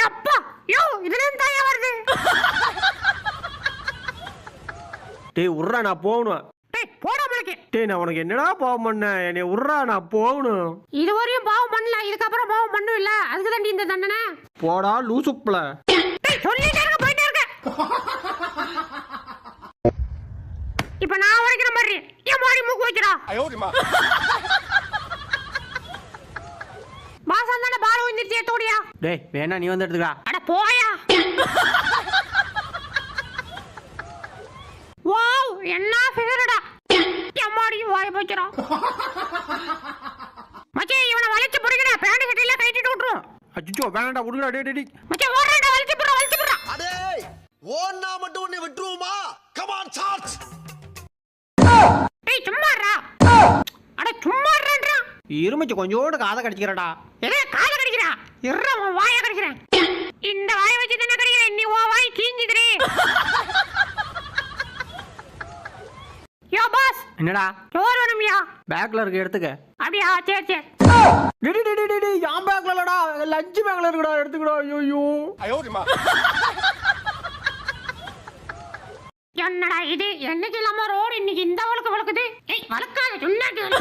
எப்பா யோ இதெல்லாம் தாயா வருது. டேய் உர்றா நான் போகணும். டேய் போடா மலக்கே. டேய் நான் உனக்கு என்னடா பாவம் பண்ண? என்னை உர்றா நான் போகணும். இதுவரையும் பாவம் பண்ணல, இதுக்கப்புறம் பாவம் பண்ணும் இல்ல, அதுக்கு தான் இந்த தண்டனை. போடா லூசுப்ல. டேய் சொல்லிட்டே இருக்க, போயிட்டே இருக்க. இப்ப நான் வரைக்கிற மாதிரி ஏன் மாறி மூக்கு வச்சிரா. மாசம் தானே பால் வந்துருச்சே தோடியா. டேய் வேணா நீ வந்து எடுத்துக்கா. அட போயா. வாவ் என்ன ஃபிகர்டா. எம்மாடி வாய் போச்சுடா. மச்சி இவனை வளைச்சு புடிங்கடா, பேண்ட் சட்டையில கைட்டிட்டு விட்டுரும். அச்சோ வேணாடா விடுடா. டேய் டேய் மச்சி ஓடுறடா, வளைச்சு புடுறா. அடேய் ஓன்னா மட்டும் உன்னை விட்டுருவோமா? Come on charge. டேய் சும்மாடா. அட சும்மாடா. இருமச்சு கொஞ்சோடு காதை கடிச்சிக்கிறடா. ஏய் காதை கடிக்கிறா. இறற உன் வாயை கடிக்கிறேன். இந்த வாயை வச்சு தான கடிக்கிறேன். நீ உன் வாய் கீஞ்சிதுடே. யோ பாஸ். என்னடா? சோறு வேணும்யா? பேக்ல இருக்கு எடுத்துக்க. அப்படியா சரி சரி. டேய் டேய் டேய் டேய் யாம் பேக்ல இல்லடா, லஞ்ச் பேக்ல இருக்குடா, எடுத்துக்கடா. ஐயோ என்னடா இது? என்னைக்கு இல்லாம ரோடு இன்னைக்கு இந்த வழுக்கு வழுக்குது. ஏய் வழுக்காத சொன்னா கேளு.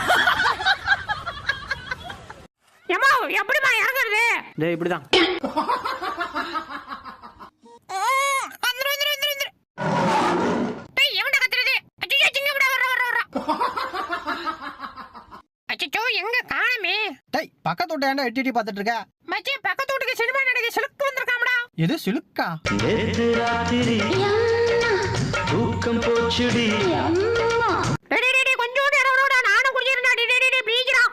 ஏமா எப்படிமா இறங்குறது? டேய் இப்படிதான். டேய் எவன்டா கத்துறது? அச்சோ சிங்க விட வர. அச்சோ எங்க காணமே? டேய் பக்கத்து வீட்டை ஏன்டா எட்டி பார்த்துட்டு இருக்க? மச்சி பக்கத்து வீட்டுக்கு சினிமா நடக்குது, சிலுக்கு வந்திருக்காமடா. எது சிலுக்கா? நேத்து ராத்திரி தூக்கம் போச்சுடி. டேய் கொஞ்சோட இரவனோட நானும் குடிக்கிறேன்டா. டேய் ப்ளீஸ்டா.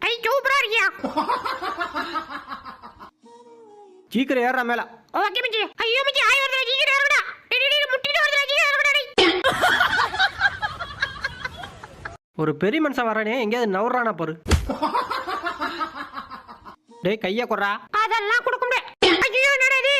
ஐ சூப்பரா இருக்கியா? சீக்கிரம் ஏறற மேல. ஓகே மச்சி. ஐயோ மச்சி ஆய் வரதா, சீக்கிரம் ஏறுடா. டேய் முட்டிட்டு வரதா, சீக்கிரம் ஏறுடா டேய். ஒரு பெரிய மனுஷன் வரானே, எங்கேயாவது நவுறானா பாரு. டேய் கைய கொறா. அதெல்லாம் கொடுக்க முடியாது. ஐயோ என்னடா இது?